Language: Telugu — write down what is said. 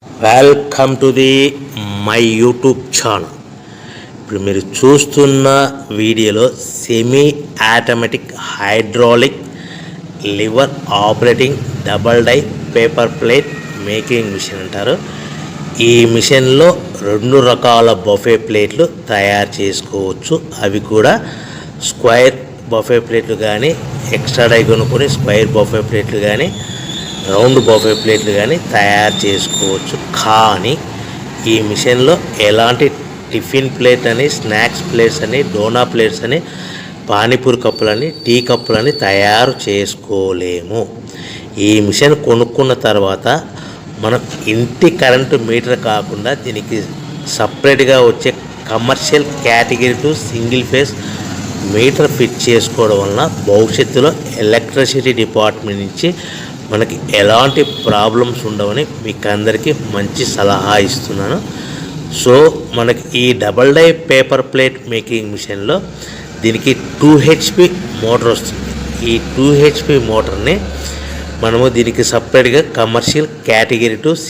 Welcome to the my YouTube channel. ఇప్పుడు మీరు చూస్తున్న వీడియోలో semi automatic hydraulic lever operating double die paper plate making machine అంటారు. ఈ మిషన్లో 2 రకాల బఫే ప్లేట్లు తయారు చేసుకోవచ్చు. అవి కూడా స్క్వేర్ బఫే ప్లేట్లు కానీ, ఎక్స్ట్రా డై కొనుక్కొని స్క్వేర్ బఫే ప్లేట్లు కానీ, రౌండ్ బఫే ప్లేట్లు కానీ తయారు చేసుకోవచ్చు. కానీ ఈ మిషన్లో ఎలాంటి టిఫిన్ ప్లేట్ అని, స్నాక్స్ ప్లేట్స్ అని, డోనా ప్లేట్స్ అని, పానీపూరి కప్పులని, టీ కప్పులని తయారు చేసుకోలేము. ఈ మిషన్ కొనుక్కున్న తర్వాత మనం ఇంటి కరెంటు మీటర్ కాకుండా దీనికి సపరేట్గా వచ్చే commercial category to single phase metre fit చేసుకోవడం వలన భవిష్యత్తులో ఎలక్ట్రిసిటీ డిపార్ట్మెంట్ నుంచి మనకి ఎలాంటి ప్రాబ్లమ్స్ ఉండవని మీకు అందరికీ మంచి సలహా ఇస్తున్నాను. సో మనకి ఈ double die paper plate making మిషన్లో దీనికి 2 HP మోటార్ వస్తుంది. ఈ 2 HP మోటార్ని మనము దీనికి సపరేట్గా కమర్షియల్ కేటగిరీ టు